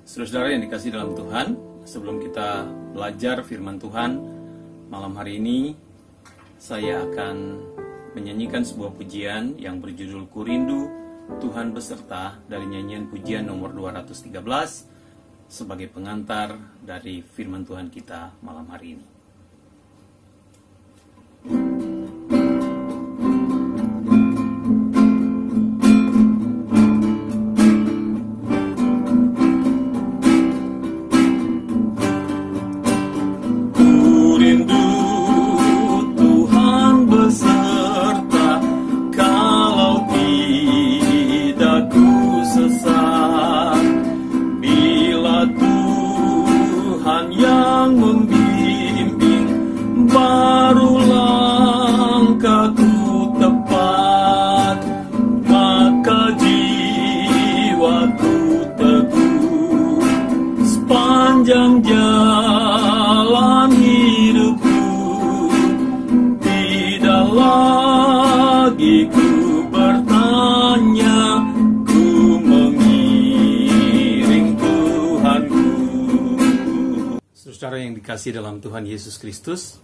Saudara-saudara yang dikasih dalam Tuhan, sebelum kita belajar firman Tuhan malam hari ini, saya akan menyanyikan sebuah pujian yang berjudul Ku Rindu Tuhan Beserta dari nyanyian pujian nomor 213 sebagai pengantar dari firman Tuhan kita malam hari ini. Sepanjang jalan hidupku, tidak lagi ku bertanya, ku mengiring Tuhanku. Saudara yang dikasihi dalam Tuhan Yesus Kristus,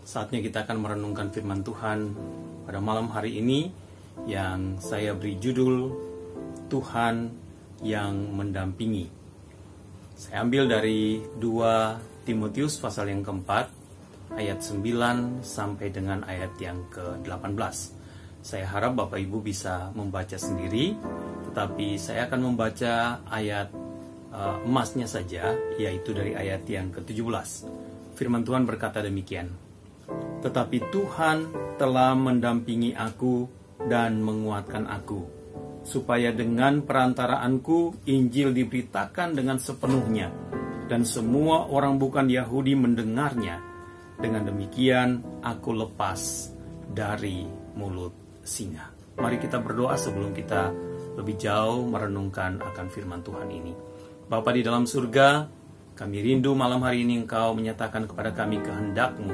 saatnya kita akan merenungkan firman Tuhan pada malam hari ini yang saya beri judul Tuhan yang mendampingi. Saya ambil dari 2 Timotius pasal yang keempat, ayat 9 sampai dengan ayat yang ke-18. Saya harap Bapak Ibu bisa membaca sendiri, tetapi saya akan membaca ayat emasnya saja, yaitu dari ayat yang ke-17. Firman Tuhan berkata demikian, "Tetapi Tuhan telah mendampingi aku dan menguatkan aku, supaya dengan perantaraanku Injil diberitakan dengan sepenuhnya, dan semua orang bukan Yahudi mendengarnya. Dengan demikian aku lepas dari mulut singa." Mari kita berdoa sebelum kita lebih jauh merenungkan akan firman Tuhan ini. Bapa di dalam surga, kami rindu malam hari ini Engkau menyatakan kepada kami kehendak-Mu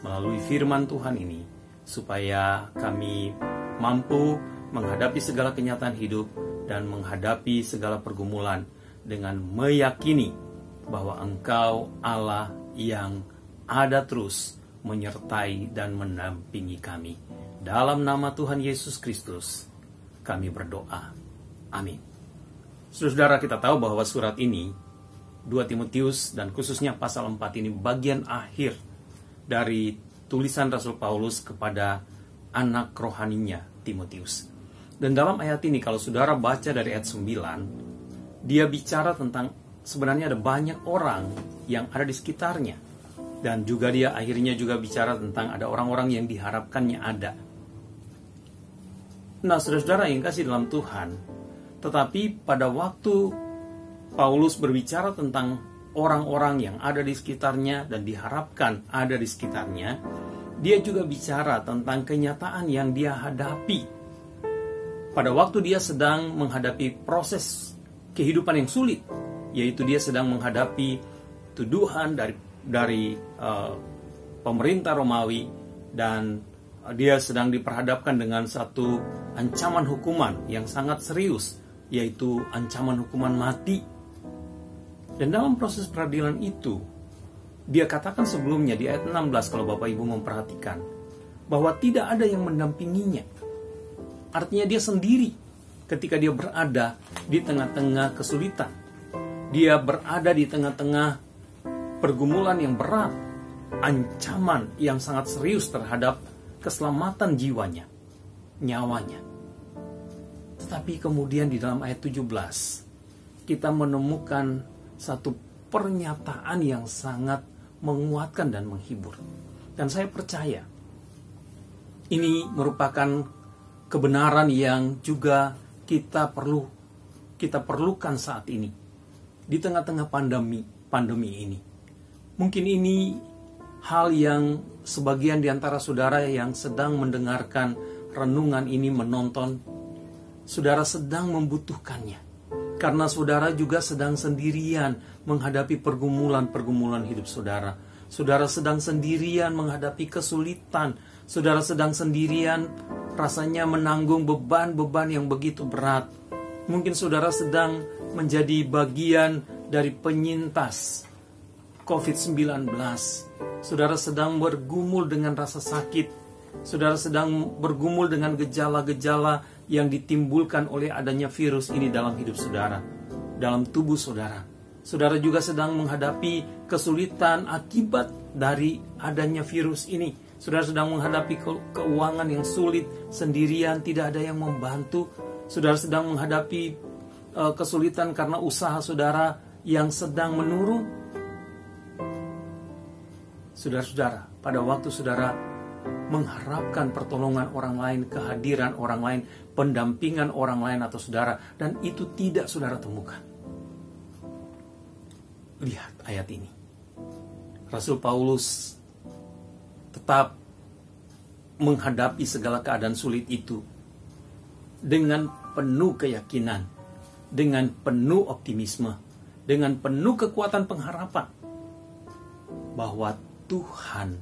melalui firman Tuhan ini, supaya kami mampu menghadapi segala kenyataan hidup dan menghadapi segala pergumulan dengan meyakini bahwa Engkau Allah yang ada terus menyertai dan mendampingi kami. Dalam nama Tuhan Yesus Kristus kami berdoa. Amin. Saudara, kita tahu bahwa surat ini 2 Timotius dan khususnya pasal 4 ini bagian akhir dari tulisan Rasul Paulus kepada anak rohaninya Timotius. Dan dalam ayat ini, kalau saudara baca dari ayat 9, dia bicara tentang sebenarnya ada banyak orang yang ada di sekitarnya. Dan juga dia akhirnya juga bicara tentang ada orang-orang yang diharapkannya ada. Nah, saudara-saudara yang kasih dalam Tuhan, tetapi pada waktu Paulus berbicara tentang orang-orang yang ada di sekitarnya dan diharapkan ada di sekitarnya, dia juga bicara tentang kenyataan yang dia hadapi pada waktu dia sedang menghadapi proses kehidupan yang sulit, yaitu dia sedang menghadapi tuduhan dari pemerintah Romawi, dan dia sedang diperhadapkan dengan satu ancaman hukuman yang sangat serius, yaitu ancaman hukuman mati. Dan dalam proses peradilan itu, dia katakan sebelumnya di ayat 16, kalau Bapak Ibu memperhatikan, bahwa tidak ada yang mendampinginya. Artinya dia sendiri ketika dia berada di tengah-tengah kesulitan. Dia berada di tengah-tengah pergumulan yang berat, ancaman yang sangat serius terhadap keselamatan jiwanya, nyawanya. Tetapi kemudian di dalam ayat 17, kita menemukan satu pernyataan yang sangat menguatkan dan menghibur. Dan saya percaya ini merupakan kebenaran yang juga kita perlukan saat ini di tengah-tengah pandemi ini. Mungkin ini hal yang sebagian di antara saudara yang sedang mendengarkan renungan ini, menonton, saudara sedang membutuhkannya. Karena saudara juga sedang sendirian menghadapi pergumulan hidup saudara. Saudara sedang sendirian menghadapi kesulitan. Saudara sedang sendirian rasanya menanggung beban-beban yang begitu berat. Mungkin saudara sedang menjadi bagian dari penyintas COVID-19. Saudara sedang bergumul dengan rasa sakit. Saudara sedang bergumul dengan gejala-gejala yang ditimbulkan oleh adanya virus ini dalam hidup saudara, dalam tubuh saudara. Saudara juga sedang menghadapi kesulitan akibat dari adanya virus ini. Saudara sedang menghadapi keuangan yang sulit, sendirian, tidak ada yang membantu. Saudara sedang menghadapi kesulitan karena usaha saudara yang sedang menurun. Saudara-saudara, pada waktu saudara mengharapkan pertolongan orang lain, kehadiran orang lain, pendampingan orang lain atau saudara, dan itu tidak saudara temukan. Lihat ayat ini. Rasul Paulus tetap menghadapi segala keadaan sulit itu dengan penuh keyakinan, dengan penuh optimisme, dengan penuh kekuatan pengharapan bahwa Tuhan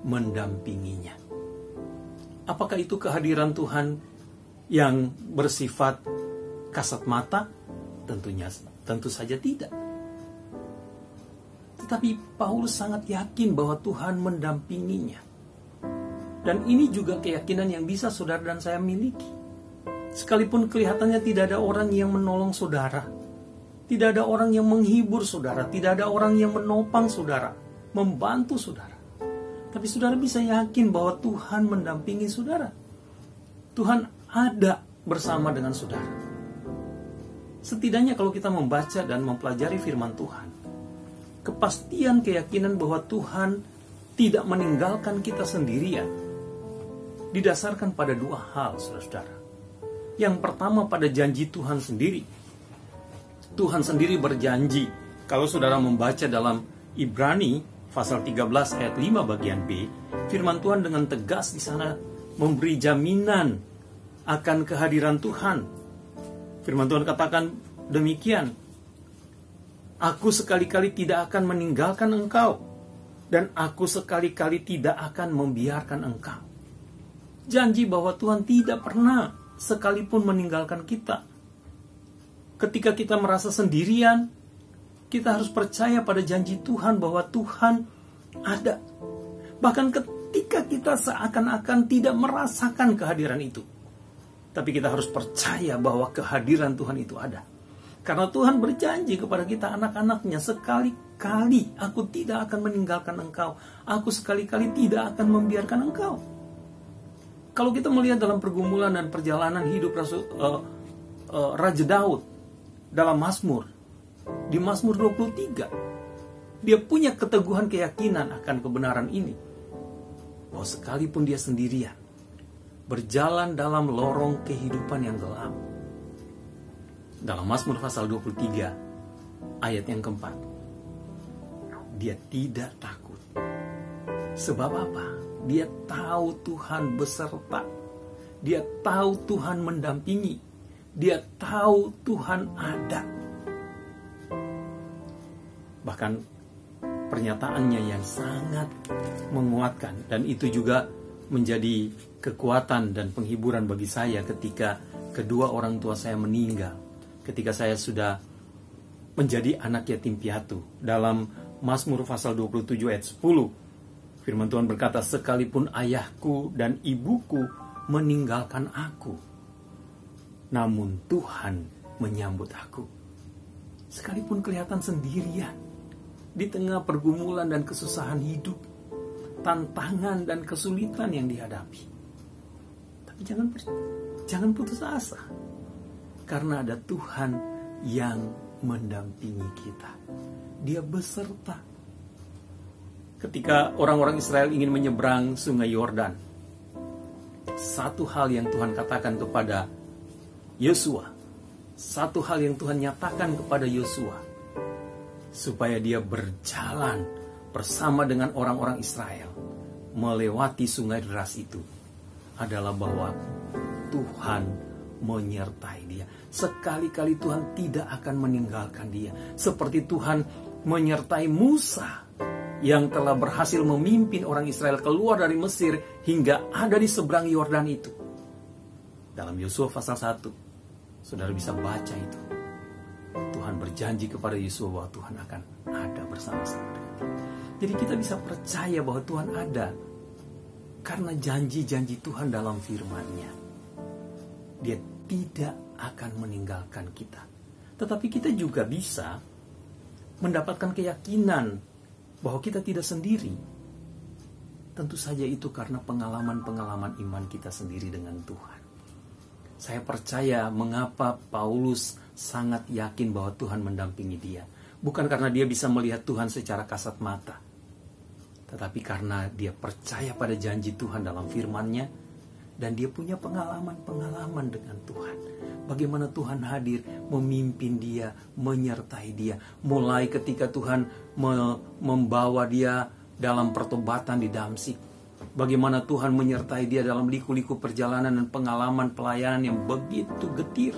mendampinginya. Apakah itu kehadiran Tuhan yang bersifat kasat mata? Tentu saja tidak. Tetapi Paulus sangat yakin bahwa Tuhan mendampinginya. Dan ini juga keyakinan yang bisa saudara dan saya miliki. Sekalipun kelihatannya tidak ada orang yang menolong saudara, tidak ada orang yang menghibur saudara, tidak ada orang yang menopang saudara, membantu saudara. Tapi saudara bisa yakin bahwa Tuhan mendampingi saudara. Tuhan ada bersama dengan saudara. Setidaknya kalau kita membaca dan mempelajari firman Tuhan, kepastian keyakinan bahwa Tuhan tidak meninggalkan kita sendirian didasarkan pada dua hal, saudara-saudara. Yang pertama pada janji Tuhan sendiri. Tuhan sendiri berjanji. Kalau saudara membaca dalam Ibrani pasal 13 ayat 5 bagian B, firman Tuhan dengan tegas di sana memberi jaminan akan kehadiran Tuhan. Firman Tuhan katakan demikian, Aku sekali-kali tidak akan meninggalkan engkau, dan aku sekali-kali tidak akan membiarkan engkau. Janji bahwa Tuhan tidak pernah sekalipun meninggalkan kita. Ketika kita merasa sendirian, kita harus percaya pada janji Tuhan bahwa Tuhan ada. Bahkan ketika kita seakan-akan tidak merasakan kehadiran itu, tapi kita harus percaya bahwa kehadiran Tuhan itu ada. Karena Tuhan berjanji kepada kita anak-anaknya, sekali-kali aku tidak akan meninggalkan engkau. Aku sekali-kali tidak akan membiarkan engkau. Kalau kita melihat dalam pergumulan dan perjalanan hidup Raja Daud dalam Mazmur, di Mazmur 23, dia punya keteguhan keyakinan akan kebenaran ini. Bahwa sekalipun dia sendirian, berjalan dalam lorong kehidupan yang gelap. Dalam Mazmur pasal 23 ayat yang keempat, dia tidak takut. Sebab apa? Dia tahu Tuhan beserta. Dia tahu Tuhan mendampingi. Dia tahu Tuhan ada. Bahkan pernyataannya yang sangat menguatkan, dan itu juga menjadi kekuatan dan penghiburan bagi saya ketika kedua orang tua saya meninggal. Ketika saya sudah menjadi anak yatim piatu. Dalam Mazmur pasal 27 ayat 10, firman Tuhan berkata, sekalipun ayahku dan ibuku meninggalkan aku, namun Tuhan menyambut aku. Sekalipun kelihatan sendirian, di tengah pergumulan dan kesusahan hidup, tantangan dan kesulitan yang dihadapi. Tapi jangan putus asa. Karena ada Tuhan yang mendampingi kita. Dia beserta. Ketika orang-orang Israel ingin menyeberang sungai Yordan, satu hal yang Tuhan katakan kepada Yosua, satu hal yang Tuhan nyatakan kepada Yosua, supaya dia berjalan bersama dengan orang-orang Israel melewati sungai deras itu, adalah bahwa Tuhan menyertai dia. Sekali-kali Tuhan tidak akan meninggalkan dia. Seperti Tuhan menyertai Musa yang telah berhasil memimpin orang Israel keluar dari Mesir hingga ada di seberang Yordan itu. Dalam Yosua pasal 1 Saudara bisa baca itu. Tuhan berjanji kepada Yosua bahwa Tuhan akan ada bersama-sama dengan dia. Jadi kita bisa percaya bahwa Tuhan ada karena janji-janji Tuhan dalam firman-Nya. Dia tidak akan meninggalkan kita. Tetapi kita juga bisa mendapatkan keyakinan bahwa kita tidak sendiri. Tentu saja itu karena pengalaman-pengalaman iman kita sendiri dengan Tuhan. Saya percaya mengapa Paulus sangat yakin bahwa Tuhan mendampingi dia. Bukan karena dia bisa melihat Tuhan secara kasat mata, tetapi karena dia percaya pada janji Tuhan dalam firman-Nya, dan dia punya pengalaman-pengalaman dengan Tuhan. Bagaimana Tuhan hadir, memimpin dia, menyertai dia. Mulai ketika Tuhan membawa dia dalam pertobatan di Damsyik. Bagaimana Tuhan menyertai dia dalam liku-liku perjalanan dan pengalaman pelayanan yang begitu getir.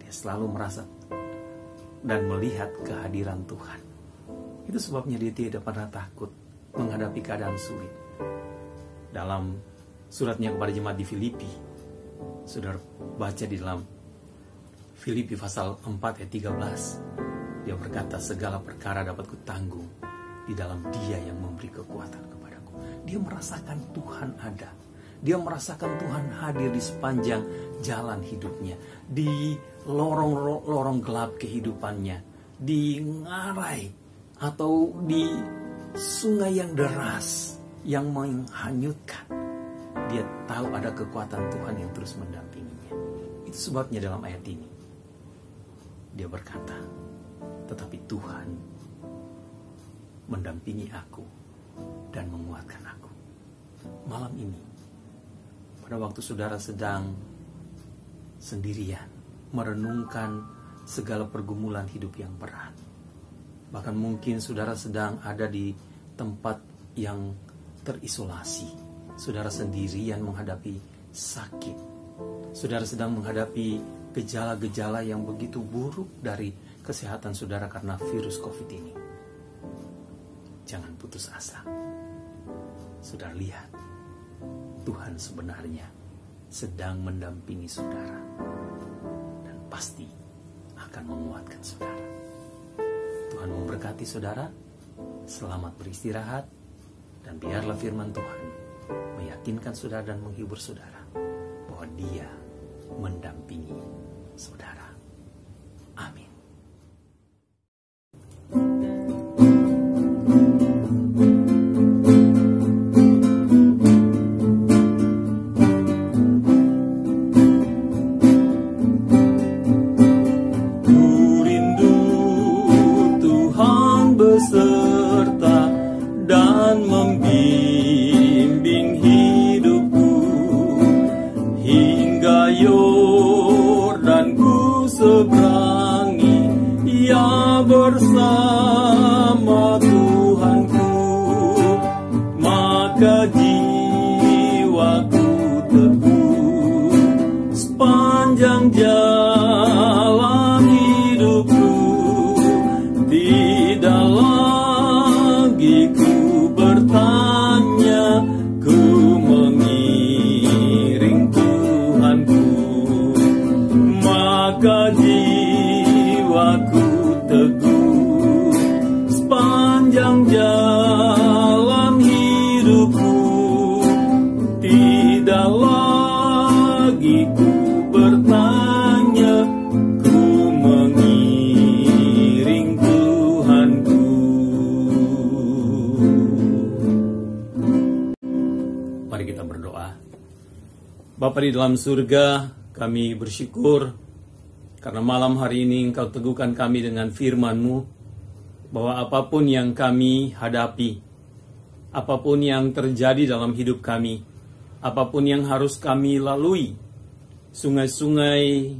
Dia selalu merasa dan melihat kehadiran Tuhan. Itu sebabnya dia tidak pernah takut menghadapi keadaan sulit. Dalam suratnya kepada jemaat di Filipi, saudara baca di dalam Filipi pasal 4 ayat 13, dia berkata, segala perkara dapat kutanggung di dalam Dia yang memberi kekuatan kepadaku. Dia merasakan Tuhan ada. Dia merasakan Tuhan hadir di sepanjang jalan hidupnya, di lorong-lorong gelap kehidupannya, di ngarai atau di sungai yang deras yang menghanyutkan. Dia tahu ada kekuatan Tuhan yang terus mendampinginya. Itu sebabnya dalam ayat ini dia berkata, tetapi Tuhan mendampingi aku dan menguatkan aku. Malam ini, pada waktu saudara sedang sendirian merenungkan segala pergumulan hidup yang berat, bahkan mungkin saudara sedang ada di tempat yang terisolasi, saudara sendirian menghadapi sakit, saudara sedang menghadapi gejala-gejala yang begitu buruk dari kesehatan saudara karena virus COVID ini. Jangan putus asa. Saudara lihat, Tuhan sebenarnya sedang mendampingi saudara dan pasti akan menguatkan saudara. Tuhan memberkati saudara. Selamat beristirahat, dan biarlah firman Tuhan meyakinkan saudara dan menghibur saudara bahwa Dia mendampingi saudara. Amin. Beserta dan membimbing hidupku hingga Yordan ku seberangi, ya bersama Tuhanku, maka jiwaku teguh sepanjang jalan hidupku. Tidak lagi ku bertanya, ku mengiring Tuhanku, maka jiwaku teguh sepanjang jalan hidupku. Tidak lagi ku bertanya, ku mengiring Tuhanku. Mari kita berdoa. Bapa di dalam surga, kami bersyukur karena malam hari ini Engkau teguhkan kami dengan firman-Mu, bahwa apapun yang kami hadapi, apapun yang terjadi dalam hidup kami, apapun yang harus kami lalui, sungai-sungai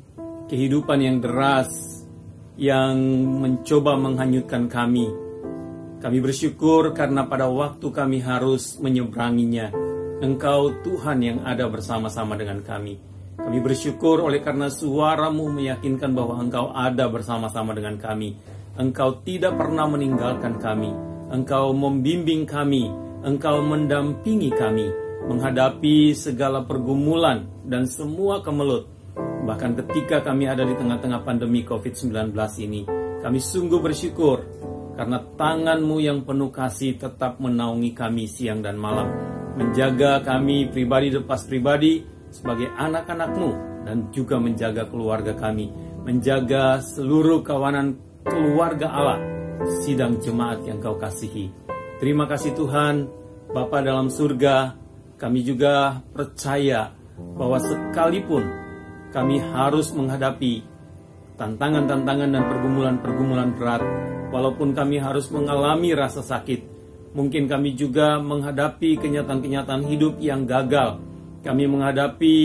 kehidupan yang deras yang mencoba menghanyutkan kami bersyukur karena pada waktu kami harus menyeberanginya, Engkau Tuhan yang ada bersama-sama dengan kami. Kami bersyukur oleh karena suara-Mu meyakinkan bahwa Engkau ada bersama-sama dengan kami. Engkau tidak pernah meninggalkan kami. Engkau membimbing kami. Engkau mendampingi kami menghadapi segala pergumulan dan semua kemelut. Bahkan ketika kami ada di tengah-tengah pandemi COVID-19 ini, kami sungguh bersyukur karena tangan-Mu yang penuh kasih tetap menaungi kami siang dan malam, menjaga kami pribadi lepas pribadi sebagai anak-anak-Mu, dan juga menjaga keluarga kami, menjaga seluruh kawanan keluarga Allah, sidang jemaat yang Kau kasihi. Terima kasih Tuhan, Bapa dalam surga. Kami juga percaya bahwa sekalipun kami harus menghadapi tantangan-tantangan dan pergumulan-pergumulan berat, walaupun kami harus mengalami rasa sakit, mungkin kami juga menghadapi kenyataan-kenyataan hidup yang gagal, kami menghadapi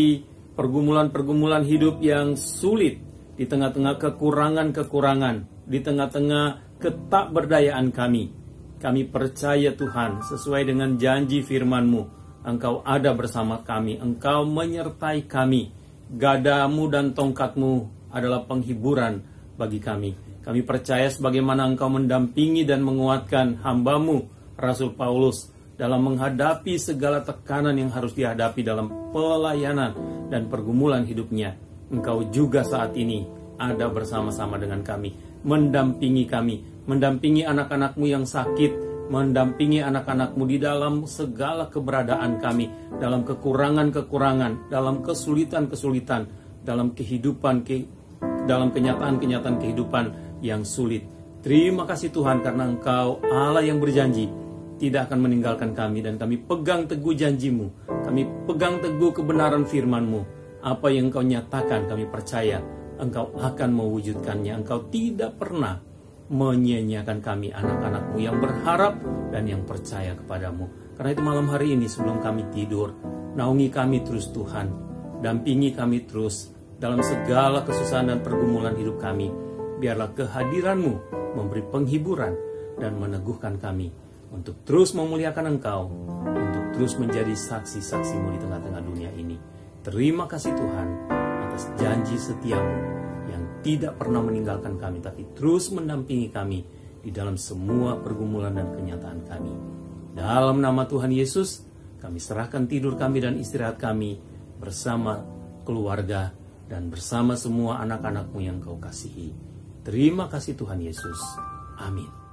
pergumulan-pergumulan hidup yang sulit, di tengah-tengah kekurangan-kekurangan, di tengah-tengah ketakberdayaan kami. Kami percaya Tuhan, sesuai dengan janji firman-Mu, Engkau ada bersama kami, Engkau menyertai kami. Gadamu dan tongkat-Mu adalah penghiburan bagi kami. Kami percaya sebagaimana Engkau mendampingi dan menguatkan hamba-Mu, Rasul Paulus, dalam menghadapi segala tekanan yang harus dihadapi dalam pelayanan dan pergumulan hidupnya. Engkau juga saat ini ada bersama-sama dengan kami, mendampingi anak-anak-Mu yang sakit, mendampingi anak-anak-Mu di dalam segala keberadaan kami, dalam kekurangan-kekurangan, dalam kesulitan-kesulitan, dalam kehidupan, dalam kenyataan-kenyataan kehidupan yang sulit. Terima kasih Tuhan karena Engkau Allah yang berjanji tidak akan meninggalkan kami, dan kami pegang teguh janji-Mu, kami pegang teguh kebenaran firman-Mu. Apa yang Engkau nyatakan kami percaya Engkau akan mewujudkannya. Engkau tidak pernah menyia-nyiakan kami, anak-anak-Mu yang berharap dan yang percaya kepadamu. Karena itu malam hari ini sebelum kami tidur, naungi kami terus Tuhan, dampingi kami terus dalam segala kesusahan dan pergumulan hidup kami. Biarlah kehadiran-Mu memberi penghiburan dan meneguhkan kami untuk terus memuliakan Engkau, untuk terus menjadi saksi-saksi-Mu di tengah-tengah dunia ini. Terima kasih Tuhan atas janji setia-Mu yang tidak pernah meninggalkan kami, tapi terus mendampingi kami di dalam semua pergumulan dan kenyataan kami. Dalam nama Tuhan Yesus, kami serahkan tidur kami dan istirahat kami bersama keluarga dan bersama semua anak-anak-Mu yang Kau kasihi. Terima kasih Tuhan Yesus. Amin.